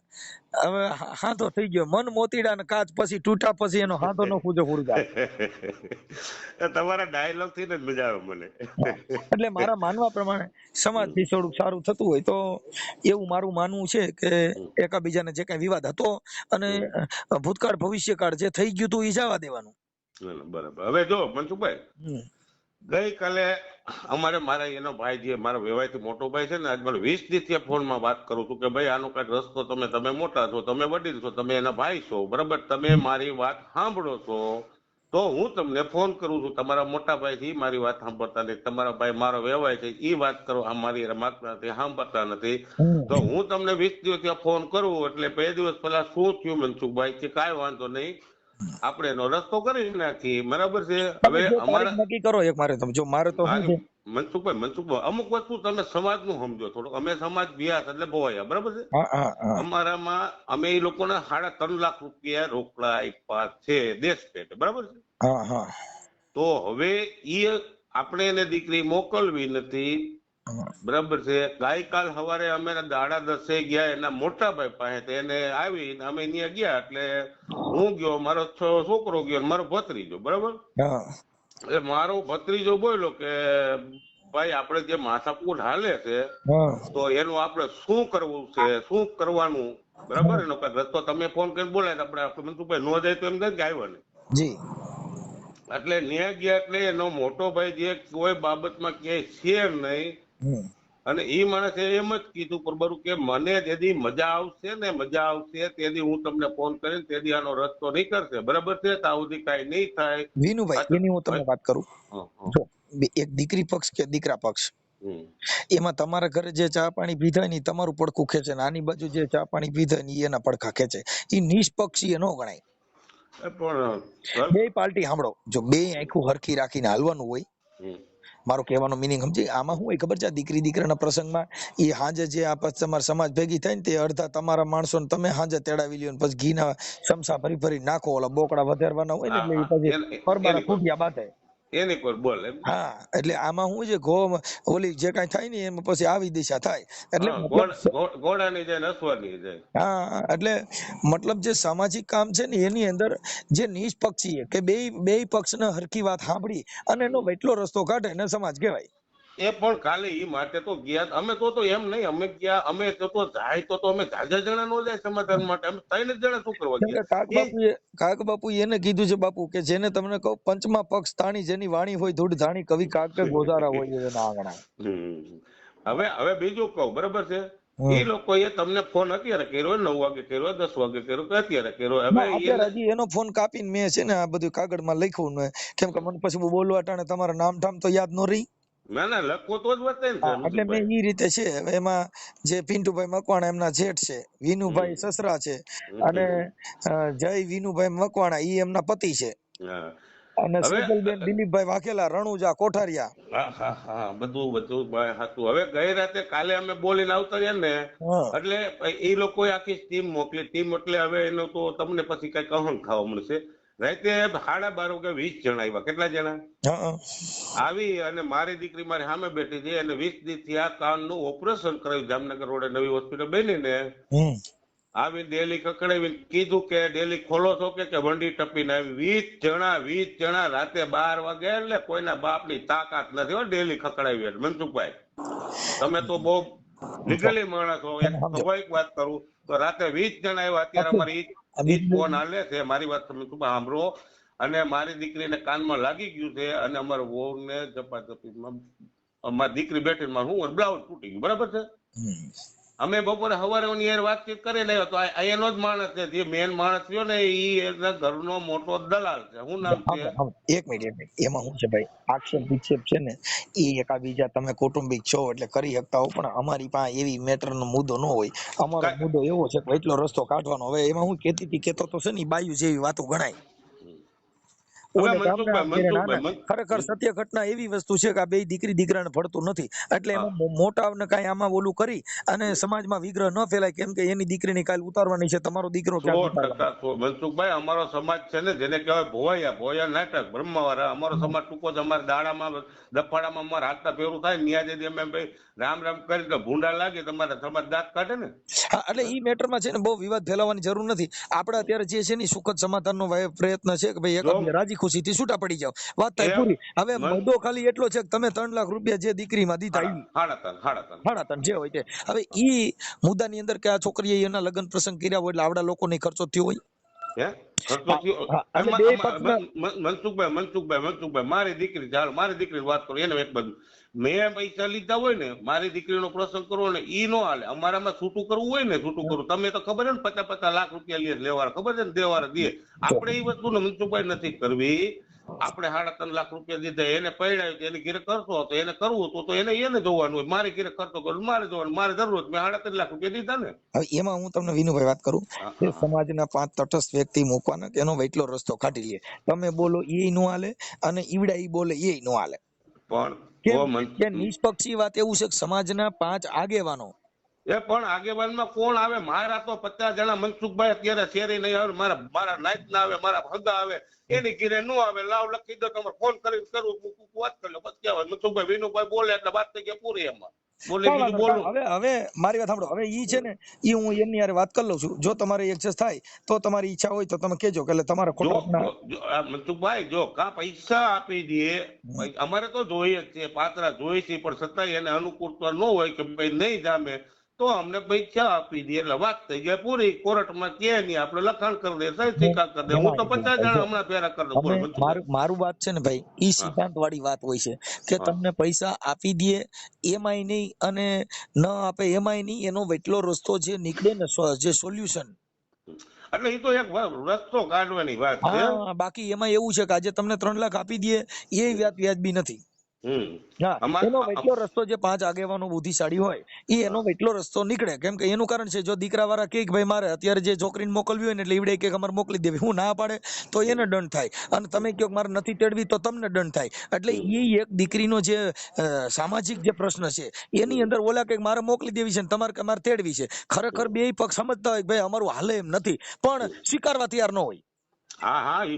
S2: હવે હાથો થઈ ગયો. મન મોતીડા ને કાચ પછી તૂટા પછી એનો હાથો ન ફૂજો ફૂડતા.
S3: તમારા ડાયલોગ થી જ મજા આવે મને.
S2: એટલે મારા માનવા પ્રમાણે સમાજથી થોડુંક સારું થતું હોય તો એવું મારું માનવું છે કે
S3: હમ.
S2: એકાબીજાને જે કઈ વિવાદ હતો અને
S3: હમ.
S2: ભૂતકાળ ભવિષ્યકાળ જે થઈ ગયું હતું એ જવા દેવાનું.
S3: ના, ના, બરાબર. હવે જો મનસુખભાઈ,
S2: હમ,
S3: ગઈકાલે મારા એનો ભાઈ, જે મારો વેવાયથી મોટો ભાઈ છે ને, આજ મને 20 દિવસથી ફોનમાં વાત કરું છું કે ભાઈ આનો કઈક રસ્તો, તમે મોટા છો, તમે વડીલ છો, તમે એના ભાઈ છો, બરાબર, તમે મારી વાત સાંભળો છો, તો હું તમને ફોન કરું છું, તમારા મોટા ભાઈ થી મારી વાત સાંભળતા નથી, તમારા ભાઈ મારો વ્યવહાર છે ઈ વાત કરો, આ મારી માગતા નથી, સાંભળતા નથી. તો હું તમને 20 દિવસ ત્યાં ફોન કરું એટલે 2 દિવસ પહેલા શું થયું મનસુખભાઈ કે કાંઈ વાંધો નહીં, આપણે એનો રસ્તો કરી નાખીએ, બરાબર છે. હવે અમારા
S2: નક્કી કરો એક મારે તમે જો મારે તો શું છે
S3: મનસુખભાઈ અમુક વસ્તુ તમે સમાજ નું સમજો થોડું. અમે સમાજ વ્યાસ એટલે ભોવાયા, બરાબર છે. અમારામાં અમે એ લોકોને 3.5 લાખ રૂપિયા રોકડા આપ્યા છે દેશ પેટે, બરાબર છે. તો હવે ઈ આપણે એને દીકરી મોકલવી નથી, બરાબર છે. ગઈકાલ સવારે અમે 10:30 ગયા એના મોટા ભાઈ પાસે, એને આવી અમે ત્યાં ગયા એટલે હું ગયો, મારો છોકરો ગયો, મારો ભત્રીજો, બરાબર. એટલે મારો ભત્રીજો બોલ્યો કે ભાઈ આપણે જે માથાકૂટ હાલે છે તો એનું આપણે શું કરવું છે, શું કરવાનું, બરાબર. એનો કઈ રસ્તો તમે ફોન કરીને બોલાય આપણે મનસુખભાઈ નો જાય તો એમ થાય કે આવ્યો ને જી. એટલે ન્યા ગયા એટલે એનો મોટો ભાઈ જે કોઈ બાબતમાં ક્યાંય છે નહીં, અને ઈ માણસે એમ જ કીધું બરોબર કે મને જેથી મજા આવશે તેથી હું તમને ફોન કરીને તેથી આનો રસ્તો નીકળશે, બરાબર છે. ત્યાં સુધી કઈ નહીં થાય.
S2: વિનુભાઈ એની હું તમને વાત કરું, જો એક દીકરી પક્ષ કે દીકરા પક્ષ, એમાં તમારા ઘરે જે ચા પાણી પીધા ને તમારું પડખું ખેંચે ને આની બાજુ જે ચા પાણી પીધા ને એના પડખા ખેંચે, એ નિષ્પક્ષીય ન ગણાય. બે પાર્ટી સાંભળો, જો બે આંખું હરખી રાખીને હાલવાનું હોય, મારો કહેવાનો મિનિંગ સમજી. આમાં શું હોય ખબર છે, દીકરી દીકરાના પ્રસંગમાં એ હાજે જે આ તમારા સમાજ ભેગી થાય ને તે અડધા તમારા માણસો ને તમે હાજે તેડાવી લ્યો, પછી ઘીના ચમચા ભરી ભરી નાખો, ઓલા બોકડા વધારવાના હોય ને એટલે પછી પરબારા ફૂટ્યા બાતે
S3: એની પર બોલે.
S2: હા, એટલે આમાં શું છે, ઓલી જે કઈ થાય ને એમાં પછી આવી દિશા થાય, એટલે
S3: ઘોડાની જાય નસવાની જાય.
S2: હા, એટલે મતલબ જે સામાજિક કામ છે ને એની અંદર જે નિષ્પક્ષીય કે બે પક્ષને હરખી વાત સાંભળી અને એનો વેટલો રસ્તો કાઢે ને સમાજ કહેવાય.
S3: એ પણ કાલે ઈ માટે તો ગયા અમે તો એમ નહીં, અમે ગયા અમે તો જાય તો અમે જાજા જણા નો જાય સમાધાન માટે, અમે 3 જણા શું કરવા ગયા.
S2: કાક બાપુ એને કીધું છે બાપુ કે જેને તમને કહું પંચમા પક્ષ તાણી જેની વાણી હોય ધૂળ ધાણી કવિ કાકે ગોજારા હોય એના આંગણા.
S3: હવે બીજું કહું, બરાબર છે. એ લોકોએ તમને ફોન અત્યારે કર્યો, 9 વાગે કર્યો, 10 વાગે કર્યો કે અત્યારે કર્યો.
S2: હવે હજી એનો ફોન કાપીને મેં છે ને આ બધું કાગળમાં લખ્યું ને, કેમ કે મને પછી બોલવા ટાણે તમારા નામ ઠામ તો યાદ ન રહી.
S3: ના ના લખો તો જ વતે ને.
S2: એટલે મેં ઈ રીતે છે. એમાં જે પિન્ટુભાઈ મકવાણા એમના જેઠ છે, વિનુભાઈ સસરા છે, અને જય વિનુભાઈ મકવાણા ઈ એમના પતિ છે, અને સુજલબેન દિલીપભાઈ વાઘેલા રણુજા કોઠારિયા.
S3: હા બધું હતું. હવે ગઈ રાતે કાલે અમે બોલીને આવતા રહ્યા ને એટલે એ લોકોએ આખી ટીમ મોકલી. ટીમ એટલે હવે એનો તો તમને પછી કઈ કહન ખાવા મળશે. રાતે 12:30 વાગે 20 જણા આવ્યા. કેટલા જણા આવી અને મારી દીકરી મારી સામે બેઠી છે અને 20 દિવસથી આ કાનનું ઓપરેશન કરાવ્યું જામનગર રોડે નવી હોસ્પિટલ બનીને આવી ડેલી કકડાવી કીધું કે ડેલી ખોલો છો કે વંડી ટપીને આવી. 20 જણા રાતે 12 વાગે એટલે કોઈના બાપની તાકાત નથી હો ડેલી ખકડાવી. એટલે મનસુખભાઈ તમે તો બહુ લીગલી માણસ છો, એક સ્વાભાવિક વાત કરું તો રાતે 20 જણા આવ્યા. અત્યારે અમારી ફોન હાલે છે, મારી વાત તમે સાંભળો. અને મારી દીકરીને કાનમાં લાગી ગયું છે અને અમારા વહુને ઝપાઝપીમાં અમારી દીકરી બેઠી હું બ્લાઉઝ તૂટી ગયું, બરાબર છે. અમે બપોરે સવારે વાતચીત કરી લઈએ તો એનો જ માણસ છે, જે મેન માણસ થયો ને એ એના ઘરનો મોટો દલાલ છે. શું નામ છે?
S2: એક મિનિટ એમાં શું છે ભાઈ, આક્ષેપ વિક્ષેપ છે ને એ એકા બીજા તમે કૌટુંબિક છો એટલે કરી શકતા હો, પણ અમારી પાસે એવી મેટર નો મુદ્દો ન હોય. અમારો મુદ્દો એવો છે કે એટલો રસ્તો કાઢવાનો. હવે એમાં હું કેતો તો છે ને બાયુ જેવી વાતો ગણાય. ખરેખર સત્ય ઘટના એવી વસ્તુ છે કે આ બે દીકરી દીકરાને ભળતું નથી, એટલે એમાં મોટાને કઈ આમાં ઓલું કરી અને સમાજમાં વિગ્રહ ન ફેલાય, કેમ કે એની દીકરીની કાલ ઉતારવાની છે, તમારો દીકરો.
S3: મનસુખભાઈ અમારો સમાજ છે ને જેને કહેવાય ભોયા નાટક બ્રહ્મવાળા, અમારો સમાજ ટૂંકો છે. અમારા દાડામાં દફાડામાં અમારે હાથતા ફેરું થાય ન્યા જેથી અમે રામ રામ કરી તો ભૂંડા લાગે તમારા સમાજ દાંત કાઢે ને.
S2: હા, એટલે ઈ મેટરમાં છે ને બહુ વિવાદ ફેલાવવાની જરૂર નથી. આપણે અત્યારે જે છે ને સુખદ સમાધાનનો પ્રયત્ન છે કે ભાઈ એક રાજી ખુશી થી છૂટા પડી જાવ, વાત થાય પૂરી. હવે મુદ્દો ખાલી એટલો છે કે તમે 3 લાખ રૂપિયા જે દીકરીમાં દીધા હાડાતન જે હોય તે. હવે ઈ મુદ્દાની અંદર કે આ છોકરીએ એના લગ્ન પ્રસંગ કર્યા હોય એટલે આવડા લોકોને ખર્ચો થયો હોય.
S3: મનસુખભાઈ મારી દીકરી ચાલો મારી દીકરી વાત કરું એને એક બધું મેં પૈસા લીધા હોય ને મારી દીકરીનો પ્રસંગ કરવો ને ઈ નો હાલે. અમારામાં છૂટું કરવું હોય ને છૂટું કરવું, તમે તો ખબર છે ને 50-50 લાખ રૂપિયા લે લેવાના, ખબર છે ને દેવાના દે. આપણે એ વસ્તુ મનસુખભાઈ નથી કરવી. આપણે 3.5 લાખ રૂપિયા દીધા, એને પૈડાયું એને ઘેરે કરતો હતો, એને કરવું તો એને જોવાનું હોય. મારે ઘેરે કરતો કરું, મારે જોવાનું, મારે જરૂર મેં 3.5 લાખ રૂપિયા દીધા ને.
S2: હવે એમાં હું તમને વિનુભાઈ વાત કરું કે સમાજના 5 તટસ્થ વ્યક્તિ મૂકવાના કે એનો વેટલો રસ્તો કાઢી લે. તમે બોલો એ નો હાલે અને ઈવડા ઈ બોલે એ નો હાલે.
S3: પણ
S2: કે નિષ્પક્ષી વાત એવું છે કે સમાજના 5 આગેવાનો
S3: પણ આગેવાનમાં કોણ આવે? મારા તો 50 જણા મનસુખભાઈ અત્યારે શેરી નહીં આવે, મારા નાઈટ ના આવે, મારા હગા આવે, એની ઘીરે નો આવે. લાવ લખી દો, તમારે ફોન કરી કરું, વાત કરી લો, બસ કહેવાય. મનસુખભાઈ વિનુભાઈ બોલે એટલે વાત થઈ ગયા પૂરી. એમાં બોલે બીજું બોલું.
S2: હવે મારી વાત સાંભળો. હવે ઈ છે ને ઈ હું એમની હારે વાત કરી લઉં છું. જો તમારે એક્સેસ થાય તો તમારી ઈચ્છા હોય તો તમે કહેજો કે તમારે ખોટા
S3: મનસુખભાઈ જો કા પૈસા આપી દે, અમારે તો જોઈએ જ છે, પાત્રા જોઈએ છે, પણ છતાંય એને અનુકૂળતા ન હોય કે ભાઈ નહીં જામે તો અમને પૈસા આપી દે એટલે વાત થઈ જાય પૂરી. કોર્ટમાં કે નહીં, આપણે લખાણ કરી દે, સહી સિક્કા કરી દે. હું તો 50 જણા હમણાં ભેરા કરી દઉં.
S2: મારું વાત છે ને ભાઈ, ઈ સિદ્ધાંત વાળી વાત હોય છે કે તમને પૈસા આપી દે એમાંય નહીં અને ન આપે એમાંય નહીં, એનો વેટલો રસ્તો જે નીકળે ને જે સોલ્યુશન,
S3: એટલે એ તો એક રસ્તો કાઢવાની વાત છે.
S2: બાકી એમાં એવું છે કે આજે તમને 3 લાખ આપી દે એ વ્યાજબી નથી. એનો વેટલો રસ્તો જે 5 આગેવાનો બુદ્ધિશાળી હોય એ એનો વેટલો રસ્તો નીકળે. કેમ કે એનું કારણ છે, જો દીકરા વાળા કે ભાઈ મારે અત્યારે જે છોકરીને મોકલવી હોય ને એટલે ઈવડે કે અમારે મોકલી દેવી, હું ના પાડે તો એને દંડ થાય, અને તમે કહો મારે નથી તેડવી તો તમને દંડ થાય. એટલે એ એક દીકરીનો જે સામાજિક જે પ્રશ્ન છે એની અંદર ઓલા કે મારે મોકલી દેવી છે ને તમારે કે મારે તેડવી છે, ખરેખર બે પક્ષ સમજતા હોય ભાઈ અમારું હાલે એમ નથી, પણ સ્વીકારવા તૈયાર ન હોય.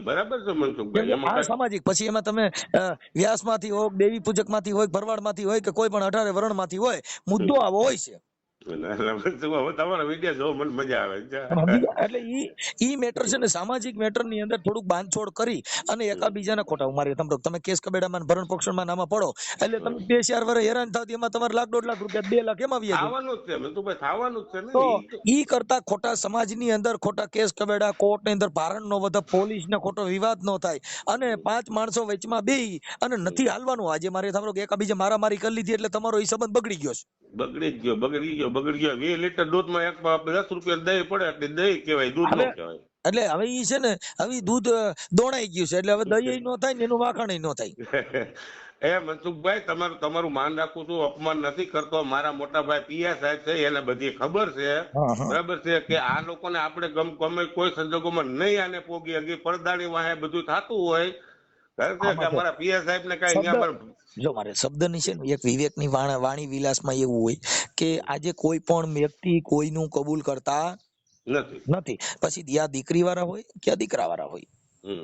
S3: બરાબર છે મનસુખભાઈ.
S2: સામાજિક પછી એમાં તમે વ્યાસ માંથી હોય, દેવી પૂજક માંથી હોય, ભરવાડ માંથી હોય કે કોઈ પણ 18 વર્ણ માંથી હોય, મુદ્દો આવો હોય છે.
S3: તમારા વિડીયો જોવો મને મજા આવે.
S2: એટલે ઈ મેટર છે ને સામાજિક મેટર ની અંદર થોડુંક બાંધછોડ કરી અને એકાબીજાના ખોટા મારી તમે કેસ કબેડામાં ભરણ પોષણમાં નામાં પડો એટલે તમે 2-4 વર્ષ હેરાન થાવ, એમાં તમારે ₹1.5 લાખ રૂપિયા 2 લાખ એમાં
S3: થવાનું છે.
S2: તો ઈ કરતા ખોટા સમાજની અંદર ખોટા કેસ કબેડા, કોર્ટ ની અંદર ભારણ નો વધે, પોલીસ ને ખોટો વિવાદ નો થાય અને 5 માણસો વચમાં બેહી અને નથી હાલવાનું. આજે મારે સાંભળો કે એકાબીજા મારામારી કરી લીધી એટલે તમારો એ સંબંધ બગડી ગયો છે.
S3: બગડી ગયો 20 લીટર દૂધમાં 10 રૂપિયા દહીં પડે એટલે દહીં કહેવાય, દૂધ ન કહેવાય.
S2: એટલે હવે ઈ છે ને હવે દૂધ દોણાઈ ગયું છે એટલે હવે દહીં નો થાય ને એનું વાખાણ ન થાય.
S3: મનસુખભાઈ તમારું માન રાખું છું, અપમાન નથી કરતો. મારા મોટા ભાઈ પીએસ સાહેબ છે, એને બધી ખબર છે, બરાબર છે કે આ લોકોને આપણે ગમે કોઈ સંજોગોમાં નહીં આને પોગી હજી પડદાની વાહે બધું થતું હોય. અમારા પીએસ સાહેબ ને કઈ
S2: જો મારે શબ્દની છે ને એક વિવેકની વાણી વિલાસમાં એવું હોય કે આજે કોઈ પણ વ્યક્તિ કોઈનું કબૂલ કરતા નથી. પછી આ દીકરી વાળા હોય કે દીકરા વાળા હોય,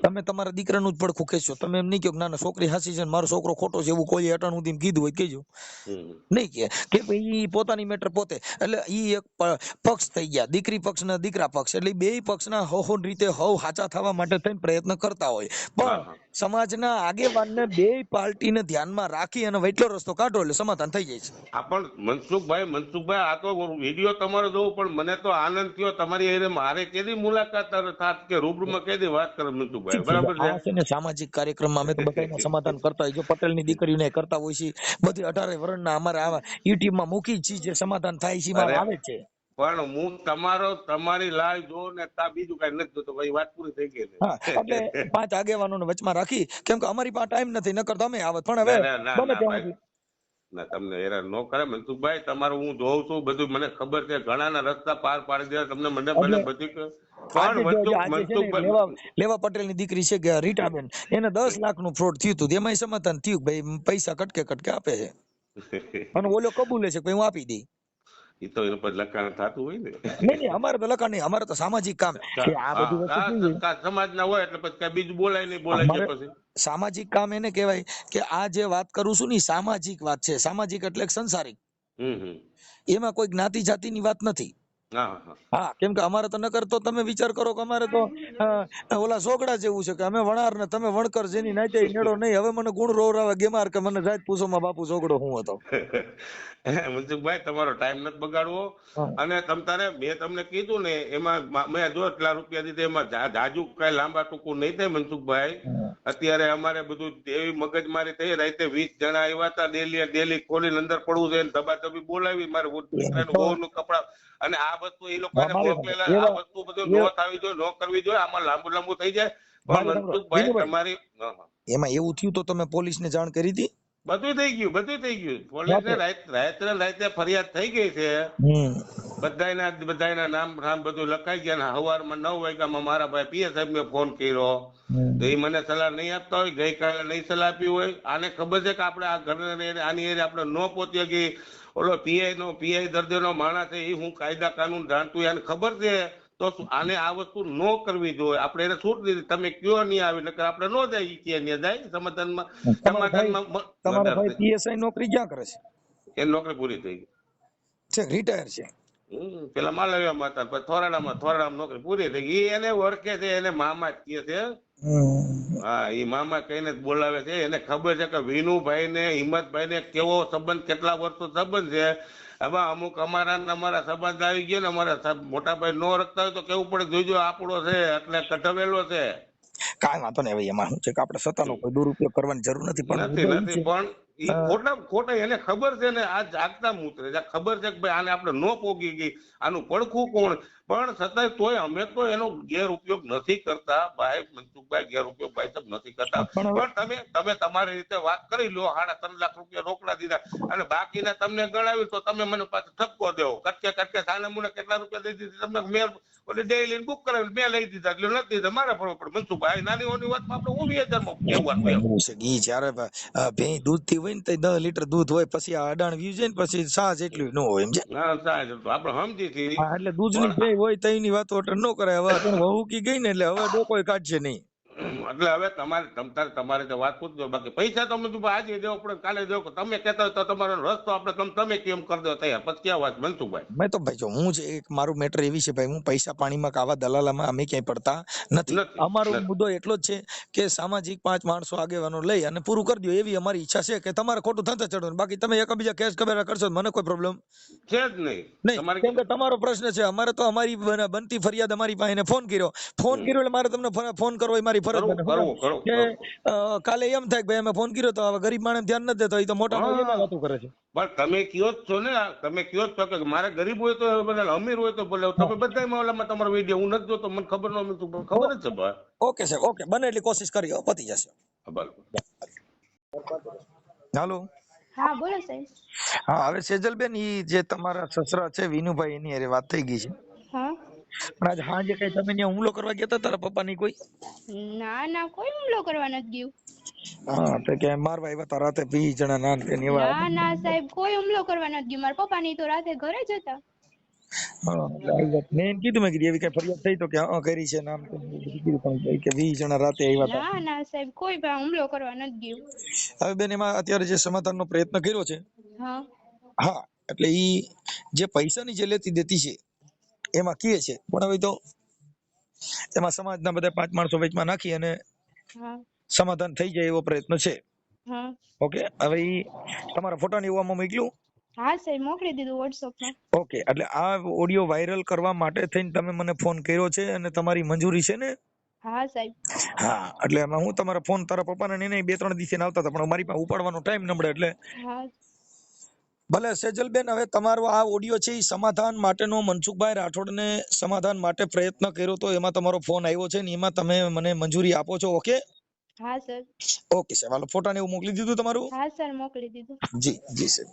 S2: તમે તમારા દીકરાનું જ પડખું ખેંચો. તમે એમ નહીં કહો ના છોકરી હાસી છે મારો છોકરો ખોટો છે, એવું કોઈ અટાણ સુધી કીધું હોય કહેજો નહીં કે ભાઈ પોતાની મેટર પોતે. એટલે ઈ એક પક્ષ થઈ ગયા, દીકરી પક્ષ ને દીકરા પક્ષ. એટલે બે પક્ષના હવ રીતે હવ સાચા થવા માટે થઈને પ્રયત્ન કરતા હોય, પણ સમાજના આગેવાનને બે પાર્ટીને ધ્યાનમાં રાખી અને વેટલો રસ્તો કાઢો એટલે સમાધાન થઈ જાય છે.
S3: પણ મનસુખભાઈ આ તો વિડીયો તમારો જોઉં, પણ મને તો આનંદ થયો તમારી મારે કેદી મુલાકાત થાત કે રૂબરૂમાં કેદી વાત કરે મનસુખભાઈ, બરાબર છે.
S2: સામાજિક કાર્યક્રમમાં અમે તો બધાના સમાધાન કરતા હોય. જો પટેલની દીકરીઓને કરતા હોય છે, બધી 18 વર્ણના અમારે આવા યુટ્યુબમાં મૂકી છે જે સમાધાન થાય છે આવે છે.
S3: પણ હું તમારી લાઈવ જો ને બીજું કઈ નથી જોતો ભાઈ, વાત પૂરી થઈ ગઈ.
S2: એટલે 5 આગેવાનોને વચમાં રાખી, કેમ કે અમારી પાસે ટાઈમ નથી, નકર તમે આવત. પણ હવે
S3: ના તમને હેરાન ન કરે મનસુખભાઈ, તમારું હું જોઉં છું બધું, મને ખબર છે ઘણાના રસ્તા પાર પાડી દે તમને, મને બધી.
S2: લેવા પટેલ ની દીકરી છે કે રીટાબેન, એને 10 લાખ નું ફ્રોડ થયું હતું, એમાં સમાધાન થયું ભાઈ પૈસા કટકે આપે છે અને ઓલો કબૂલે છે હું આપી દઈ.
S3: એ તો એના પર લખાણ થતું હોય ને.
S2: નહીં અમારે તો લખાણ નહીં, અમારે તો સામાજિક કામ છે. આ બધું
S3: સમાજ ના હોય એટલે પછી બીજું બોલાય નહીં, બોલાય પછી
S2: સામાજિક કામ એને કહેવાય કે આ જે વાત કરું છું ને સામાજિક વાત છે. સામાજિક એટલે સંસારિક, એમાં કોઈ જ્ઞાતિ જાતિ ની વાત નથી. હા, કેમ કે અમારે તો ન કરતો તમે વિચાર કરો કે અમારે તો ઓલા સોગડા જેવું છે કે અમે વણાર ને તમે વણકર, જેની નાતે નેડો નહીં. હવે મને ગુણ રોવરાવે ગેમાર કે મને જાત પૂછો માં બાપુ સોગડો હું હતો.
S3: મનસુખભાઈ તમારો ટાઈમ નથી બગાડવો, અને મેં તમને કીધું ને એમાં મેં જો એટલા રૂપિયા દીધા, એમાં જાજુ કઈ લાંબા ટૂંકું નહીં થાય મનસુખભાઈ. અત્યારે અમારે બધું એવી મગજમારી થઈ, રાતે 20 જણા આવ્યા હતા, ડેલી ખોલીને અંદર પડવું છે, ધબાધબી બોલાવી મારે દીકરાનું વહુનું કપડા, અને આ વસ્તુ એ લોકોને મોકલેલા, આ વસ્તુ બધું ન થવી જોઈએ, ન કરવી જોઈએ, આમાં લાંબુ થઈ જાય. પણ મનસુખભાઈ તમારી
S2: એમાં એવું થયું તો તમે પોલીસને જાણ કરી હતી?
S3: બધું થઈ ગયું. પોલીસને રાતે ફરિયાદ થઈ ગઈ છે, બધાના નામ બધું લખાઈ ગયા. સવારમાં 9 વાગ્યામાં મારા ભાઈ પીએ સાહેબ મેં ફોન કર્યો, તો એ મને સલાહ નહીં આપતા હોય, ગઈકાલે નહીં સલાહ આપી હોય. આને ખબર છે કે આપણે આ ઘર આની એરિયા આપણે ન પહોંચીએ કે ઓલો પીઆઈ દર્દીનો માણસ છે, એ હું કાયદા કાનૂન જાણતું, એને ખબર છે, તો આને આ વસ્તુ ન કરવી જોઈએ. આપણે એને છૂટ દીધી, તમે કયો નહીં આવી, નકર આપણે ન જાય ત્યાં જાય સમાધાનમાં.
S2: તમારા ભાઈ પીએસઆઈ નોકરી ક્યાં કરે છે?
S3: એ નોકરી પૂરી થઈ ગઈ
S2: છે, રિટાયર છે.
S3: પેલા માલવ્યામાં હતા, પછી થોરાડામાં નોકરી પૂરી થઈ ગઈ. એને ઓળખે છે, એને મામા જ કહે છે. હા, એ મામા કહીને જ બોલાવે છે. એને ખબર છે કે વિનુભાઈ ને હિંમતભાઈ ને કેવો સંબંધ, કેટલા વર્ષો સંબંધ છે. હવે અમુક અમારા સંબંધ આવી ગયો ને, અમારા મોટા ભાઈ નો રખતા હોય તો કેવું પડે, જોઈજો આપણો છે એટલે કઢવેલો છે.
S2: કાંઈ વાંધો નહીં. હવે એમાં શું છે કે આપણે સત્તાનો કોઈ દુરુપયોગ કરવાની જરૂર નથી.
S3: પણ ખોટા એને ખબર છે ને, આ જાગતા મૂતરે ખબર છે કે ભાઈ આને આપણે નો પોગી ગઈ, આનું પડખું કોણ, પણ છતાંય તોય અમે તો એનો ગેરઉપયોગ નથી કરતા. ભાઈ મનસુખભાઈ ગેરઉપયોગ ભાઈ સાહેબ નથી કરતા. પણ તમે તમારી રીતે વાત કરી લો, 3.5 લાખ રૂપિયા રોકડા દીધા, અને બાકીના તમને ગણાવ્યું તો તમે મને પાછો ઠપકો દેવો, કટકે સાના કેટલા રૂપિયા દઈ દીધી તમને, મેં ઓલી ડેલી બુક કરાવી મેં લઈ દીધા, એટલે નથી દીધા મારા ફરવા પડે. મનસુખભાઈ નાની ઓની વાતમાં આપણે 20,000
S2: કેવું છે, જયારે ભેં દૂધ થી હોય ને તો 10 લીટર દૂધ હોય, પછી આ અડાણ વ્યુ છે ને પછી સા જેટલું ન હોય, એમ છે.
S3: આપણે સમજી છીએ,
S2: એટલે દૂધ ની ભેં હોય તો એની વાતો ન કરાય. હવે વહુ કી ગઈ ને એટલે હવે ડોકોય કાઢશે નહીં.
S3: એટલે હવે તમારે તો વાત પૂછજો. બાકી પૈસા તો આજે દેવો પડે, કાલે દેવો. તમે કહેતા હોય તો તમારો રસ્તો આપણે તમે કેમ કરી દો તૈયાર, પછી ક્યાં વાત મનસુખભાઈ.
S2: મેં તો ભાઈ જો હું છે, એક મારું મેટર એવી છે ભાઈ, હું પૈસા પાણીમાં આવા દલાલામાં અમે ક્યાંય પડતા નથી. અમારો મુદ્દો એટલો જ છે કે સામાજિક 5 માણસો આગેવાનો લઈ અને પૂરું કરી દો, એવી અમારી ઈચ્છા છે. કે તમારે ખોટું થતા ચડવાનું, બાકી તમે એકબીજા કેસ કબેરા કરશો મને કોઈ પ્રોબ્લેમ
S3: છે જ નહીં.
S2: કેમ કે તમારો પ્રશ્ન છે. અમારે તો અમારી બનતી ફરિયાદ અમારી પાસે ફોન કર્યો એટલે મારે તમને ફોન કરવો એ મારી ફરજ કે કાલે એમ થાય કે ભાઈ અમે ફોન કર્યો તો હવે ગરીબ માણસ ધ્યાન નથી દેતો, એ તો મોટા વાતું કરે છે.
S3: પણ તમે કયો જ છો ને, તમે કયો જ છો કે મારે ગરીબ હોય તો ભલે, અમીર હોય તો ભલે, તમે બધા મામલામાં તમારો વિડીયો હું નથી જોતો, મને ખબર ન ખબર જ છે ભાઈ.
S2: ઓકે સાહેબ, ઓકે, બને એટલી કોશિશ કરી, પતી જશે. હાલો.
S1: હા બોલો સાહેબ.
S2: હા, હવે સેજલબેન, ઈ જે તમારા સસરા છે વિનુભાઈ, એની હારે વાત થઈ ગઈ છે.
S1: હા,
S2: પણ આજે હાંજે કઈ તમે ત્યાં હુમલો કરવા ગયા હતા તારા પપ્પાની કોઈ?
S1: ના કોઈ હુમલો કરવા નથી ગયું.
S2: હા, તો કે મારવા આવ્યા હતા રાતે 20 જણા નાન કે એવા?
S1: ના સાહેબ, કોઈ હુમલો કરવા નથી ગયું. મારા પપ્પા ની તો રાતે ઘરે જ હતા.
S2: હા, મેં એમ કીધું, મેં કીધું એવી કઈ ફરિયાદ થઈ તો કે હા કરી છે નામ કીધું, પણ કે 20 જણા રાતે આવ્યા હતા.
S1: ના સાહેબ, કોઈ પણ હુમલો કરવા નથી ગયું.
S2: હવે બેન, એમાં અત્યારે જે સમાધાનનો પ્રયત્ન કર્યો છે, હા, એટલે ઈ જે પૈસાની જે લેતી દેતી છે એમાં કહે છે, પણ હવે તો એમાં સમાજના બધા 5 માણસો વચમાં નાખી અને સમાધાન થઈ જાય એવો પ્રયત્ન છે. ઓકે, હવે ઈ તમારા ફોટા ને એવું આમાં મોકલ્યું?
S1: હા સાહેબ, મોકલી દીધું WhatsApp માં.
S2: ઓકે, એટલે આ ઓડિયો વાયરલ કરવા માટે થઈને તમે મને ફોન કર્યો છે અને તમારી મંજૂરી છે ને?
S1: હા સાહેબ.
S2: હા, એટલે એમાં હું તમારા ફોન તારા પપ્પાને એને 2-3 દિવસે આવતા હતા, પણ મારી પાસે ઉપાડવાનો ટાઈમ ન મળે એટલે. ભલે સેજલબેન, હવે તમારો આ ઓડિયો છે એ સમાધાન માટેનો મનસુખભાઈ રાઠોડને સમાધાન માટે પ્રયત્ન કર્યો તો એમાં તમારો ફોન આવ્યો છે ને એમાં તમે મને મંજૂરી આપો છો? ઓકે.
S1: હા સર.
S2: ઓકે સાહેબ, હાલો, ફોટા ને એવું મોકલી દીધું તમારું?
S1: હા સર, મોકલી દીધું.
S2: જી જી સાહેબ.